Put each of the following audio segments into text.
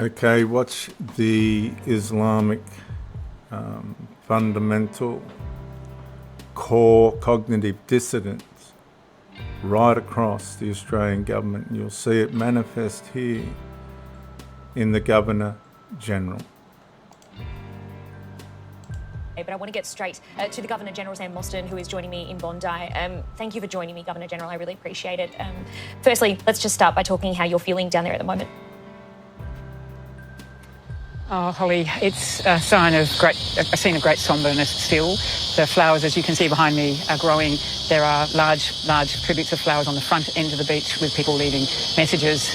Okay, watch the Islamic fundamental core cognitive dissonance right across the Australian government. You'll see it manifest here in the Governor-General. But I want to get straight to the Governor-General, Sam Mostyn, who is joining me in Bondi. Thank you for joining me, Governor-General. I really appreciate it. Firstly, let's just start by talking how you're feeling down there at the moment. Oh, Holly, it's a scene of great sombreness still. The flowers, as you can see behind me, are growing. There are large tributes of flowers on the front end of the beach with people leaving messages.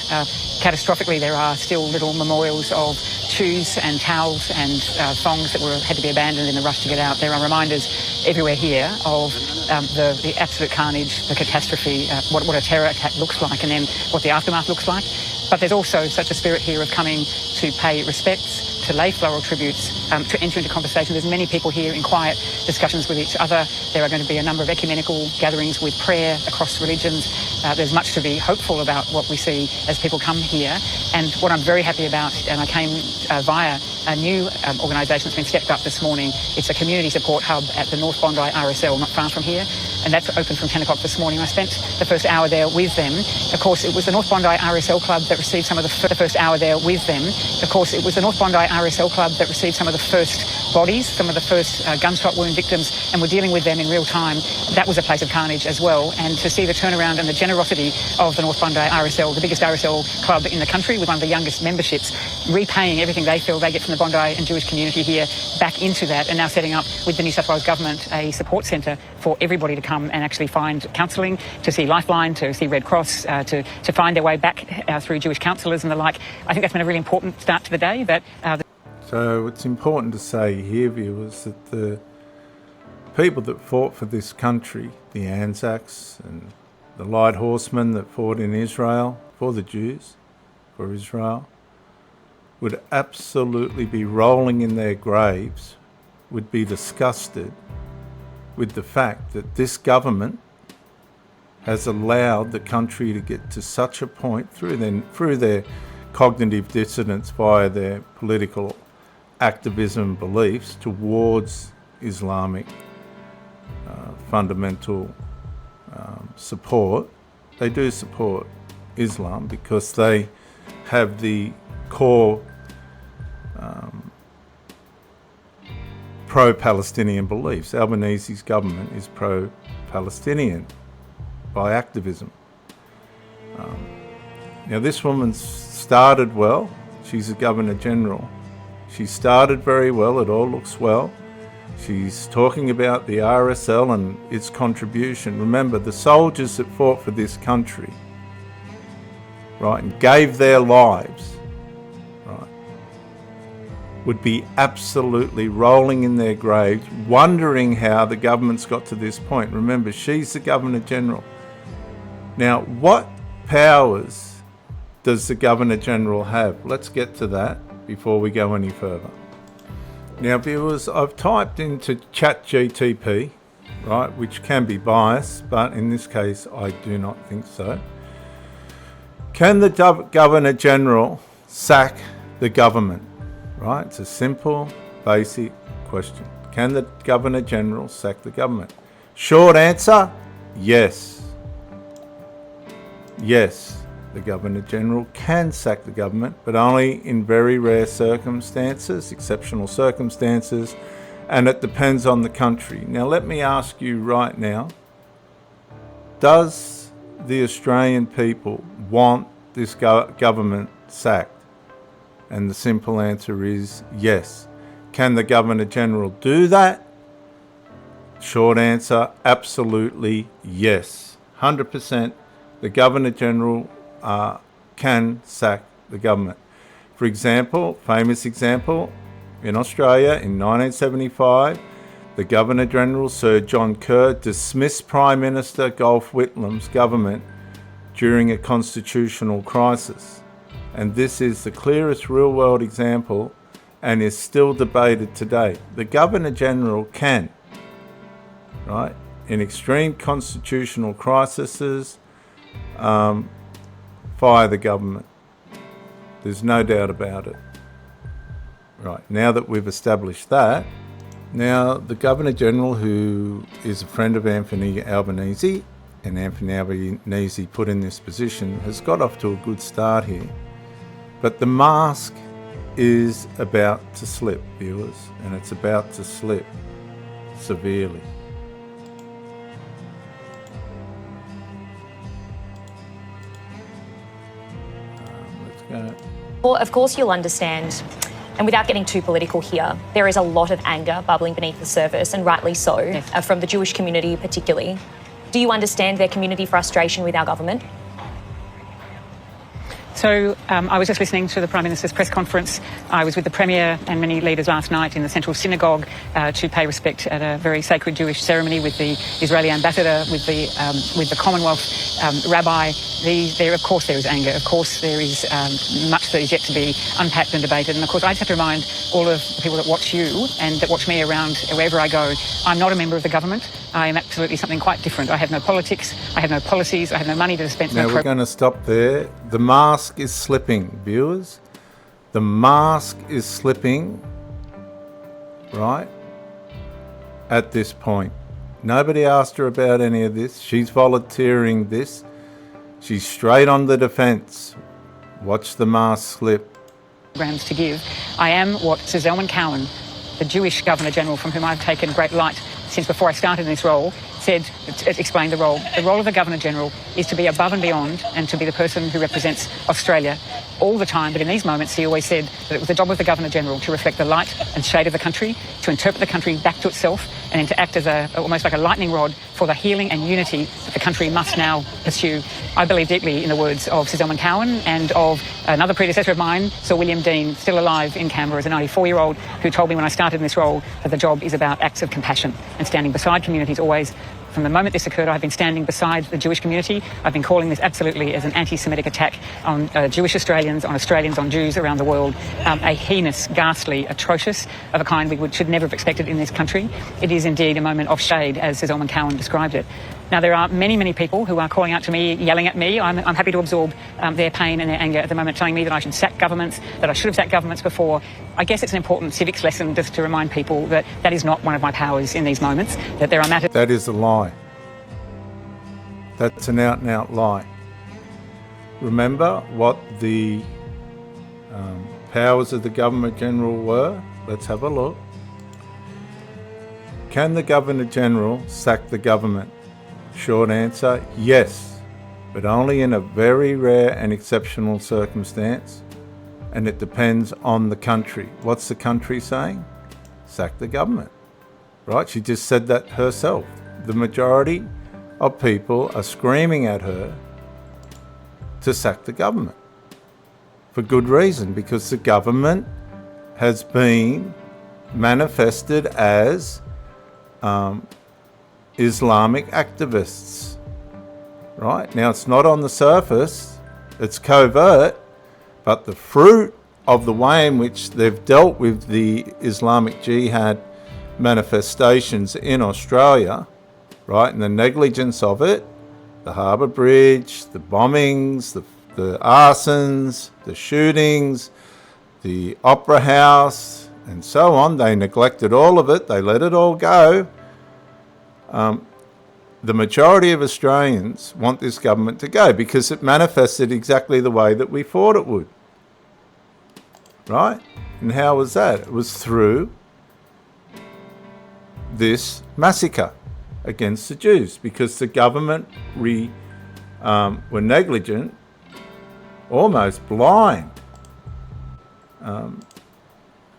Catastrophically, there are still little memorials of shoes and towels and thongs that had to be abandoned in the rush to get out. There are reminders everywhere here of the absolute carnage, the catastrophe, what a terror attack looks like, and then what the aftermath looks like. But there's also such a spirit here of coming to pay respects, to lay floral tributes, to enter into conversation. There's many people here in quiet discussions with each other. There are going to be a number of ecumenical gatherings with prayer across religions. There's much to be hopeful about what we see as people come here. And what I'm very happy about, and I came via a new organisation that's been stepped up this morning. It's a community support hub at the North Bondi RSL, not far from here. And that's open from 10 o'clock this morning. I spent the first hour there with them. Of course, it was the North Bondi RSL Club that received some of the first hour there with them. Of course, it was the North Bondi RSL Club that received some of the first bodies, some of the first gunshot wound victims, and we're dealing with them in real time. That was a place of carnage as well. And to see the turnaround and the generosity of the North Bondi RSL, the biggest RSL club in the country with one of the youngest memberships, repaying everything they feel they get from the Bondi and Jewish community here back into that, and now setting up with the New South Wales Government a support centre for everybody to come and actually find counselling, to see Lifeline, to see Red Cross, to find their way back through Jewish counsellors and the like. I think that's been a really important start to the day. So it's important to say here, viewers, that the people that fought for this country, the Anzacs and the Light Horsemen that fought in Israel for the Jews, for Israel, would absolutely be rolling in their graves, would be disgusted with the fact that this government has allowed the country to get to such a point through their cognitive dissonance via their political activism beliefs towards Islamic fundamental support. They do support Islam because they have the core pro-Palestinian beliefs. Albanese's government is pro-Palestinian by activism. Now this woman started well. She's a Governor-General. She started very well. It all looks well. She's talking about the RSL and its contribution. Remember, the soldiers that fought for this country, right, and gave their lives, right, would be absolutely rolling in their graves, wondering how the government's got to this point. Remember, she's the Governor-General. Now, what powers does the Governor-General have? Let's get to that before we go any further. Now, viewers, I've typed into ChatGTP, right, which can be biased, but in this case, I do not think so. Can the Governor-General sack the government? Right, it's a simple, basic question. Can the Governor-General sack the government? Short answer, yes. Yes, the Governor-General can sack the government, but only in very rare circumstances, exceptional circumstances, and it depends on the country. Now, let me ask you right now, does the Australian people want this government sacked? And the simple answer is yes. Can the Governor-General do that? Short answer, absolutely yes. 100%. The Governor-General can sack the government. For example, famous example, in Australia in 1975, the Governor-General, Sir John Kerr, dismissed Prime Minister Gough Whitlam's government during a constitutional crisis. And this is the clearest real-world example and is still debated today. The Governor-General can, right, in extreme constitutional crises, fire the government. There's no doubt about it. Right, now that we've established that, now the Governor-General, who is a friend of Anthony Albanese, and Anthony Albanese put in this position, has got off to a good start here. But the mask is about to slip, viewers, and it's about to slip severely. Let's go. Well, of course you'll understand, and without getting too political here, there is a lot of anger bubbling beneath the surface, and rightly so, Yes. From the Jewish community particularly. Do you understand their community frustration with our government? So I was just listening to the Prime Minister's press conference. I was with the Premier and many leaders last night in the Central Synagogue to pay respect at a very sacred Jewish ceremony with the Israeli ambassador, with the Commonwealth rabbi. Of course there is anger. Of course there is much that is yet to be unpacked and debated. And of course I just have to remind all of the people that watch you and that watch me around wherever I go, I'm not a member of the government. I am absolutely something quite different. I have no politics, I have no policies, I have no money to dispense. Now we're going to stop there. The mask is slipping, viewers. The mask is slipping, right, at this point. Nobody asked her about any of this. She's volunteering this. She's straight on the defence. Watch the mask slip. Programs to give. I am what Sir Zelman Cowen, the Jewish Governor-General from whom I've taken great light since before I started in this role, explained the role. The role of the Governor-General is to be above and beyond and to be the person who represents Australia all the time. But in these moments, he always said that it was the job of the Governor-General to reflect the light and shade of the country, to interpret the country back to itself, and then to act as almost like a lightning rod for the healing and unity that the country must now pursue. I believe deeply in the words of Sir Zelman Cowen and of another predecessor of mine, Sir William Dean, still alive in Canberra as a 94-year-old, who told me when I started in this role that the job is about acts of compassion and standing beside communities always. From the moment this occurred, I've been standing beside the Jewish community. I've been calling this absolutely as an anti-Semitic attack on Jewish Australians, on Jews around the world. A heinous, ghastly, atrocious of a kind we should never have expected in this country. It is indeed a moment of shade, as Sir Zelman Cowen described it. Now, there are many, many people who are calling out to me, yelling at me. I'm happy to absorb their pain and their anger at the moment, telling me that I should sack governments, that I should have sacked governments before. I guess it's an important civics lesson just to remind people that that is not one of my powers in these moments, that there are matters... That is a lie. That's an out-and-out lie. Remember what the powers of the Governor-General were? Let's have a look. Can the Governor-General sack the government? Short answer, yes, but only in a very rare and exceptional circumstance, and it depends on the country. What's the country saying? Sack the government, right? She just said that herself. The majority of people are screaming at her to sack the government for good reason, because the government has been manifested as Islamic activists, right? Now, it's not on the surface, it's covert, but the fruit of the way in which they've dealt with the Islamic Jihad manifestations in Australia, right, and the negligence of it, the Harbour Bridge, the bombings, the arsons, the shootings, the Opera House, and so on. They neglected all of it, they let it all go. The majority of Australians want this government to go because it manifested exactly the way that we thought it would. Right? And how was that? It was through this massacre against the Jews, because the government were negligent, almost blind,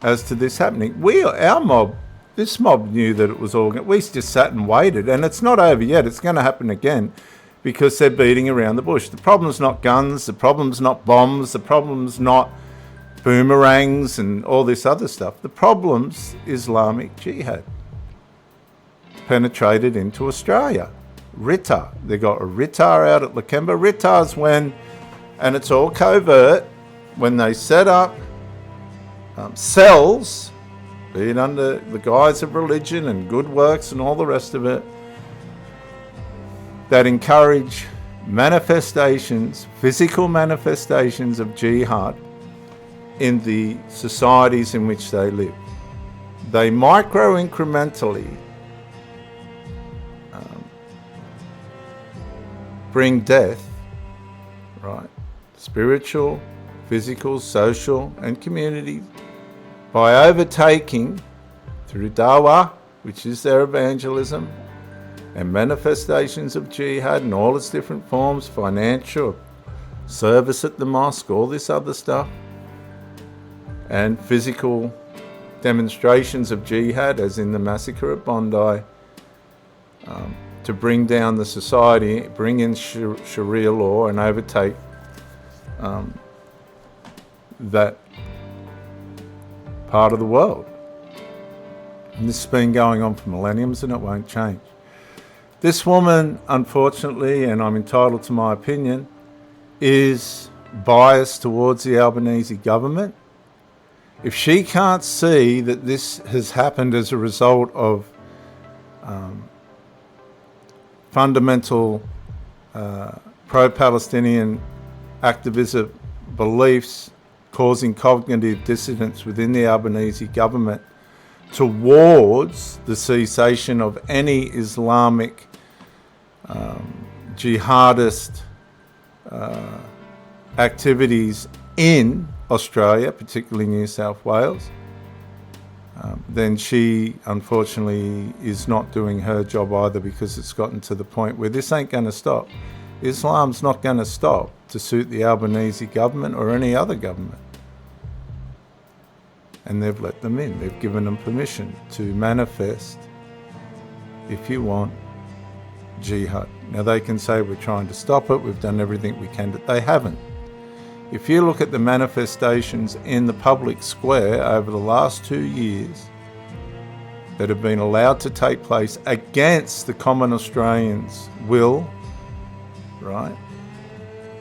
as to this happening. This mob knew that it was all... We just sat and waited, and it's not over yet. It's going to happen again because they're beating around the bush. The problem's not guns, the problem's not bombs, the problem's not boomerangs and all this other stuff. The problem's Islamic Jihad penetrated into Australia. RITA. They got a RITA out at Lakemba. RITA's when, and it's all covert, when they set up cells, be it under the guise of religion and good works and all the rest of it, that encourage manifestations, physical manifestations of jihad in the societies in which they live. They micro-incrementally bring death, right? Spiritual, physical, social, and community, by overtaking through dawah, which is their evangelism, and manifestations of jihad in all its different forms, financial, service at the mosque, all this other stuff, and physical demonstrations of jihad, as in the massacre at Bondi, to bring down the society, bring in Sharia law and overtake that part of the world. And this has been going on for millenniums and it won't change. This woman, unfortunately, and I'm entitled to my opinion, is biased towards the Albanese government. If she can't see that this has happened as a result of fundamental pro-Palestinian activist beliefs causing cognitive dissonance within the Albanese government towards the cessation of any Islamic jihadist activities in Australia, particularly New South Wales, then she unfortunately is not doing her job either, because it's gotten to the point where this ain't going to stop. Islam's not going to stop to suit the Albanese government or any other government. And they've let them in. They've given them permission to manifest, if you want, jihad. Now they can say we're trying to stop it, we've done everything we can, but they haven't. If you look at the manifestations in the public square over the last 2 years that have been allowed to take place against the common Australians' will, right?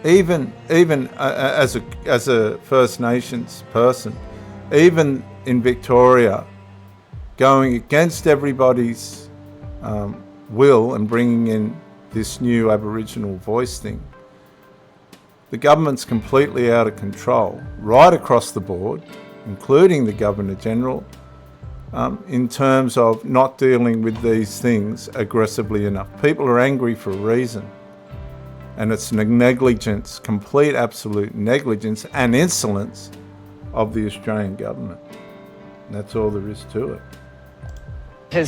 Even as a First Nations person, even in Victoria, going against everybody's will and bringing in this new Aboriginal voice thing, the government's completely out of control, right across the board, including the Governor-General, in terms of not dealing with these things aggressively enough. People are angry for a reason, and it's negligence, complete absolute negligence and insolence of the Australian government. And that's all there is to it.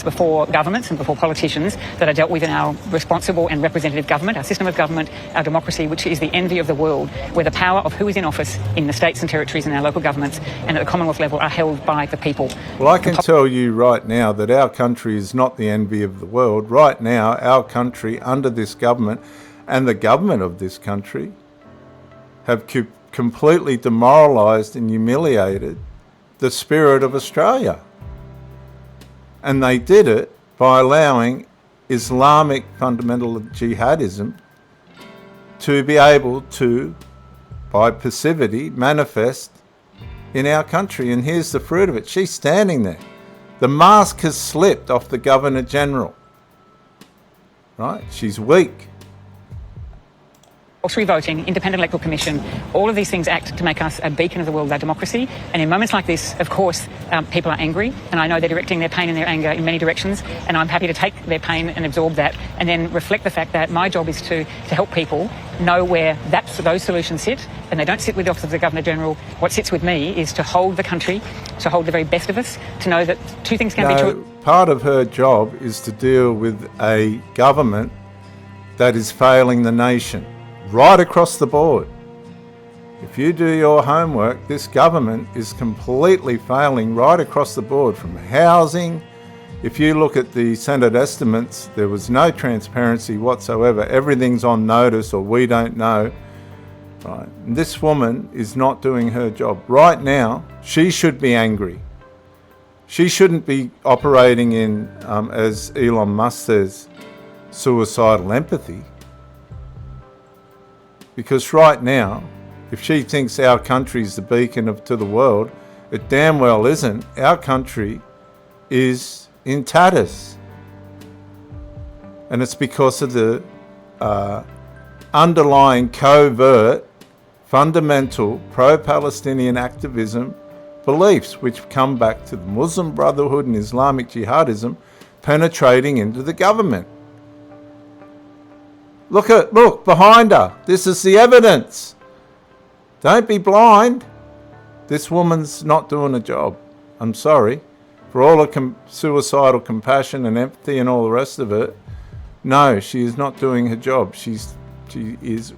Before governments and before politicians that are dealt with in our responsible and representative government, our system of government, our democracy, which is the envy of the world, where the power of who is in office in the states and territories and our local governments and at the Commonwealth level are held by the people. Well, I can tell you right now that our country is not the envy of the world. Right now, our country, under this government and the government of this country, have completely demoralised and humiliated the spirit of Australia. And they did it by allowing Islamic fundamental jihadism to be able to, by passivity, manifest in our country. And here's the fruit of it. She's standing there. The mask has slipped off the Governor-General. Right? She's weak. Compulsory voting, independent electoral commission, all of these things act to make us a beacon of the world, our democracy. And in moments like this, of course, people are angry, and I know they're directing their pain and their anger in many directions, and I'm happy to take their pain and absorb that, and then reflect the fact that my job is to help people know where those solutions sit, and they don't sit with the Office of the Governor-General. What sits with me is to hold the country, to hold the very best of us, to know that two things can be true. Part of her job is to deal with a government that is failing the nation. Right across the board. If you do your homework, this government is completely failing right across the board, from housing. If you look at the Senate estimates, there was no transparency whatsoever. Everything's on notice, or we don't know. Right. And this woman is not doing her job. Right now, she should be angry. She shouldn't be operating in, as Elon Musk says, suicidal empathy. Because right now, if she thinks our country is the beacon to the world, it damn well isn't. Our country is in tatters. And it's because of the underlying covert fundamental pro-Palestinian activism beliefs, which come back to the Muslim Brotherhood and Islamic jihadism penetrating into the government. Look behind her. This is the evidence. Don't be blind. This woman's not doing a job. I'm sorry. For all her suicidal compassion and empathy and all the rest of it, no, she is not doing her job. She is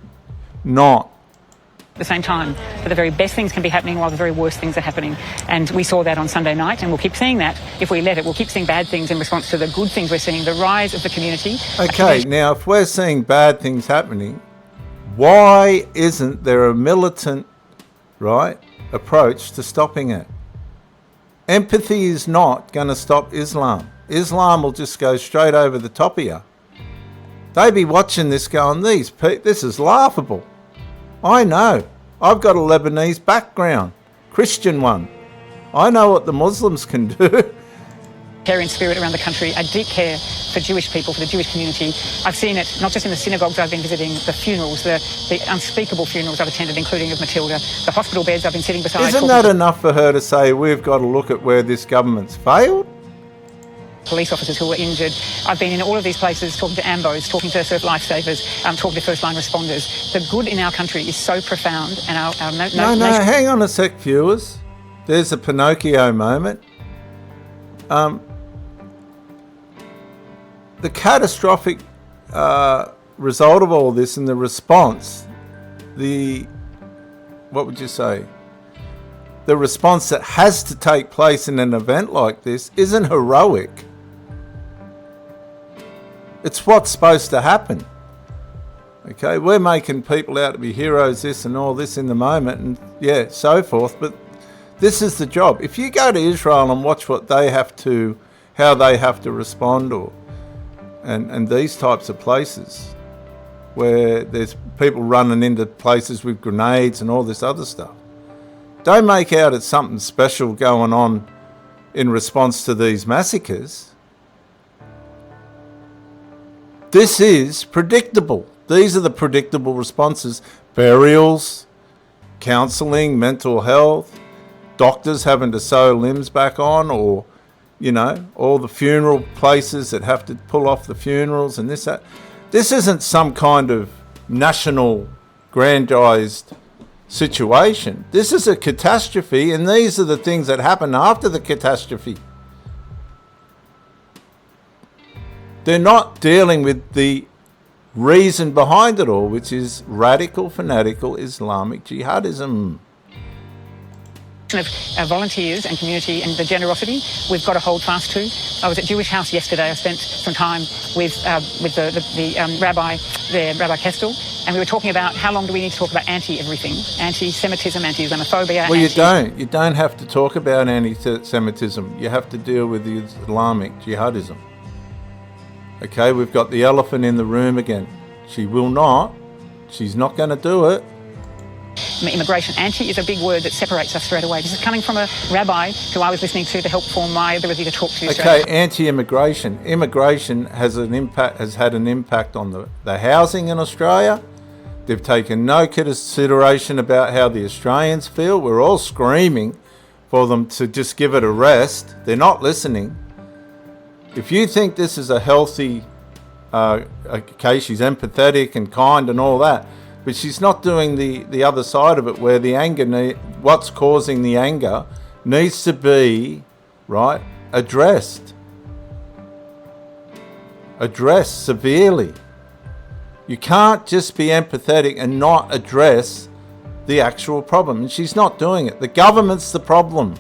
not. At the same time, that the very best things can be happening while the very worst things are happening. And we saw that on Sunday night, and we'll keep seeing that if we let it. We'll keep seeing bad things in response to the good things we're seeing, the rise of the community. Okay, now if we're seeing bad things happening, why isn't there a militant, right, approach to stopping it? Empathy is not going to stop Islam. Islam will just go straight over the top of you. They be watching this going, this is laughable. I know. I've got a Lebanese background, Christian one. I know what the Muslims can do. Care in spirit around the country, a deep care for Jewish people, for the Jewish community. I've seen it not just in the synagogues I've been visiting, the funerals, the unspeakable funerals I've attended, including of Matilda, the hospital beds I've been sitting beside. Isn't that enough for her to say, we've got to look at where this government's failed? Police officers who were injured. I've been in all of these places talking to AMBOs, talking to surf lifesavers, talking to first line responders. The good in our country is so profound, and our No, hang on a sec, viewers. There's a Pinocchio moment. The catastrophic result of all this and the response, what would you say? The response that has to take place in an event like this isn't heroic. It's what's supposed to happen. Okay, we're making people out to be heroes, this and all this in the moment, and so forth, but this is the job. If you go to Israel and watch how they have to respond, and these types of places where there's people running into places with grenades and all this other stuff, don't make out it's something special going on in response to these massacres. This is predictable. These are the predictable responses. Burials, counselling, mental health, doctors having to sew limbs back on, or, all the funeral places that have to pull off the funerals and this, that. This isn't some kind of national grandized situation. This is a catastrophe, and these are the things that happen after the catastrophe. They're not dealing with the reason behind it all, which is radical, fanatical Islamic jihadism. Of volunteers and community and the generosity we've got to hold fast to. I was at Jewish House yesterday. I spent some time with the rabbi there, Rabbi Kestel, and we were talking about how long do we need to talk about anti-everything, anti-Semitism, anti-Islamophobia. Well, you don't have to talk about anti-Semitism. You have to deal with the Islamic jihadism. Okay, we've got the elephant in the room again. She's not going to do it. Immigration. Anti is a big word that separates us straight away. This is coming from a rabbi who I was listening to help form my ability to talk to you. Okay, anti-immigration. Immigration has had an impact on the housing in Australia. They've taken no consideration about how the Australians feel. We're all screaming for them to just give it a rest. They're not listening. If you think this is a healthy case, she's empathetic and kind and all that, but she's not doing the other side of it, where the anger, what's causing the anger, needs to be, right, addressed severely. You can't just be empathetic and not address the actual problem, and she's not doing it. The government's the problem.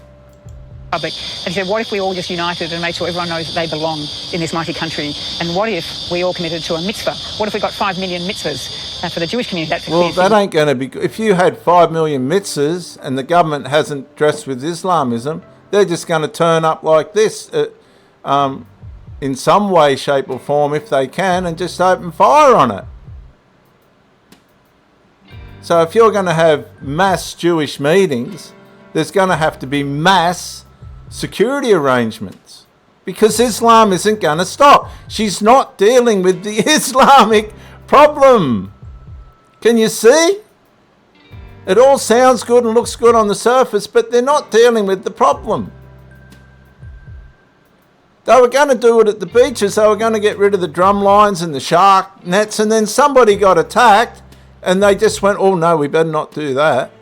Public. And he said, what if we all just united and made sure everyone knows that they belong in this mighty country? And what if we all committed to a mitzvah? What if we got 5 million mitzvahs for the Jewish community? That's that ain't going to be good. If you had 5 million mitzvahs and the government hasn't dressed with Islamism, they're just going to turn up like this in some way, shape or form, if they can, and just open fire on it. So if you're going to have mass Jewish meetings, there's going to have to be mass security arrangements, because Islam isn't going to stop. She's not dealing with the Islamic problem. Can you see? It all sounds good and looks good on the surface, but they're not dealing with the problem. They were going to do it at the beaches. They were going to get rid of the drum lines and the shark nets, and then somebody got attacked and they just went, oh no, we better not do that.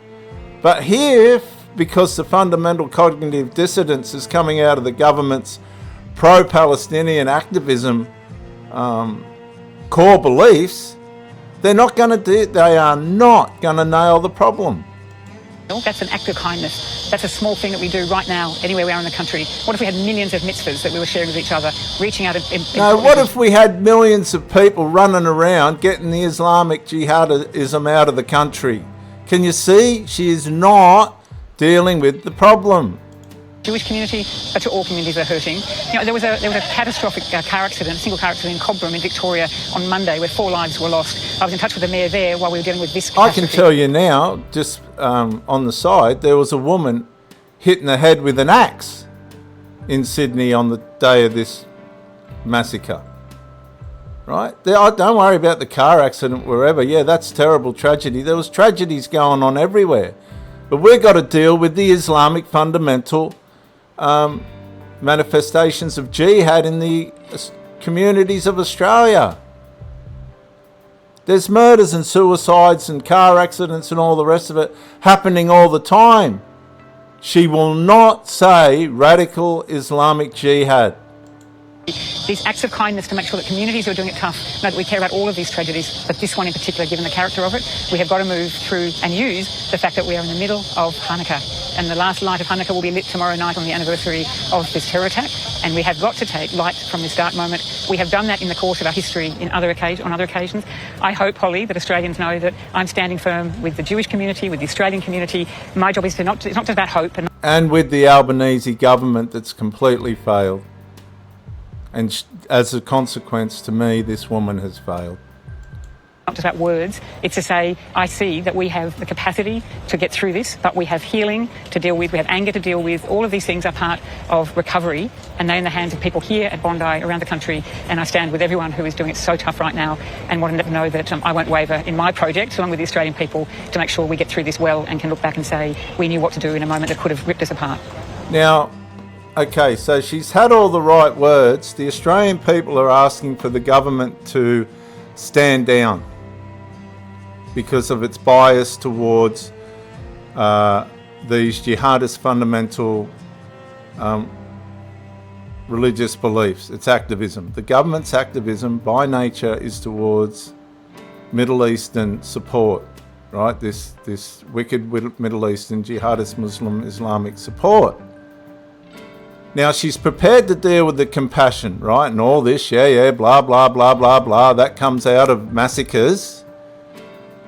But here, because the fundamental cognitive dissonance is coming out of the government's pro-Palestinian activism core beliefs, they are not going to nail the problem. That's an act of kindness. That's a small thing that we do right now, anywhere we are in the country. What if we had millions of mitzvahs that we were sharing with each other, reaching out? No, what if we had millions of people running around getting the Islamic jihadism out of the country? Can you see? She is not dealing with the problem. Jewish community, but to all communities are hurting. You know, there was a catastrophic car accident, a single car accident in Cobram in Victoria on Monday where 4 lives were lost. I was in touch with the mayor there while we were dealing with this catastrophe. I can tell you now, just on the side, there was a woman hit in the head with an axe in Sydney on the day of this massacre. Right? Don't worry about the car accident wherever. Yeah, that's terrible tragedy. There was tragedies going on everywhere. But we've got to deal with the Islamic fundamental manifestations of jihad in the communities of Australia. There's murders and suicides and car accidents and all the rest of it happening all the time. She will not say radical Islamic jihad. These acts of kindness to make sure that communities who are doing it tough know that we care about all of these tragedies, but this one in particular, given the character of it, we have got to move through and use the fact that we are in the middle of Hanukkah. And the last light of Hanukkah will be lit tomorrow night on the anniversary of this terror attack. And we have got to take light from this dark moment. We have done that in the course of our history on other occasions. I hope, Holly, that Australians know that I'm standing firm with the Jewish community, with the Australian community. My job is to it's not just about hope. And with the Albanese government that's completely failed. And as a consequence, to me, this woman has failed. Not just about words, it's to say, I see that we have the capacity to get through this, but we have healing to deal with, we have anger to deal with. All of these things are part of recovery, and they're in the hands of people here at Bondi, around the country, and I stand with everyone who is doing it so tough right now and want to know that I won't waver in my project, along with the Australian people, to make sure we get through this well and can look back and say, we knew what to do in a moment that could have ripped us apart. Now, okay, so she's had all the right words. The Australian people are asking for the government to stand down because of its bias towards these jihadist fundamental religious beliefs. It's activism. The government's activism by nature is towards Middle Eastern support, right? This wicked Middle Eastern jihadist Muslim Islamic support. Now, she's prepared to deal with the compassion, right? And all this, blah, blah, blah, blah, blah. That comes out of massacres.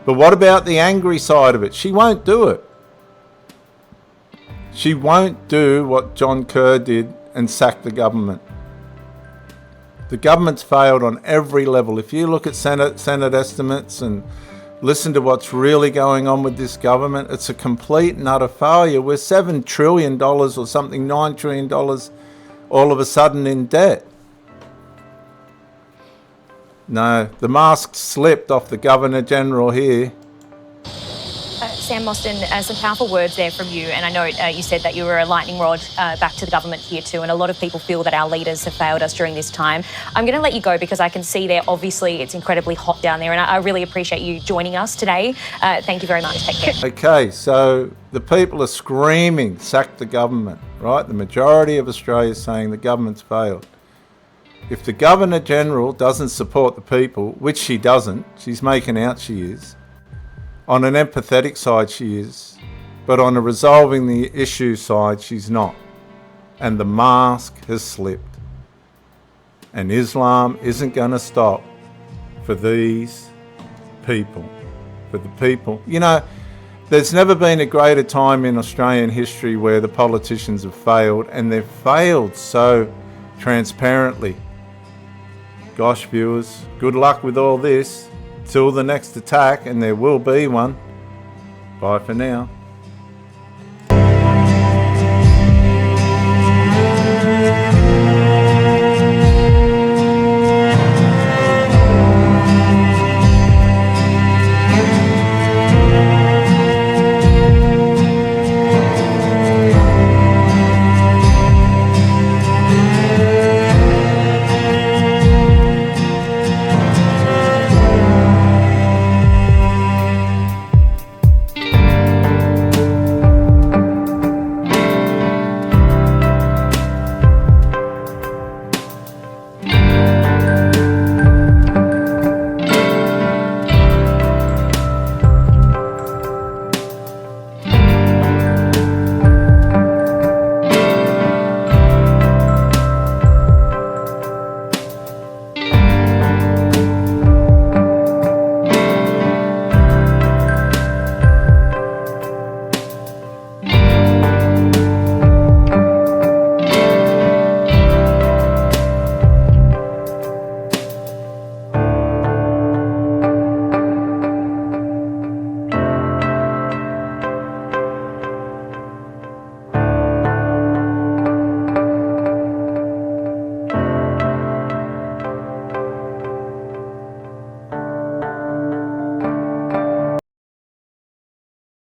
But what about the angry side of it? She won't do it. She won't do what John Kerr did and sack the government. The government's failed on every level. If you look at Senate estimates and listen to what's really going on with this government, it's a complete and utter failure. We're $7 trillion or something, $9 trillion all of a sudden in debt. No, the mask slipped off the Governor-General here. Sam Mostyn, some powerful words there from you, and I know you said that you were a lightning rod back to the government here too, and a lot of people feel that our leaders have failed us during this time. I'm going to let you go because I can see there, obviously, it's incredibly hot down there, and I really appreciate you joining us today. Thank you very much. Take care. Okay, so the people are screaming, sack the government, right? The majority of Australia is saying the government's failed. If the Governor-General doesn't support the people, which she doesn't, she's making out she is, on an empathetic side she is, but on a resolving the issue side she's not. And the mask has slipped. And Islam isn't going to stop for these people. For the people. You know, there's never been a greater time in Australian history where the politicians have failed, and they've failed so transparently. Gosh, viewers, good luck with all this. Till the next attack, and there will be one. Bye for now.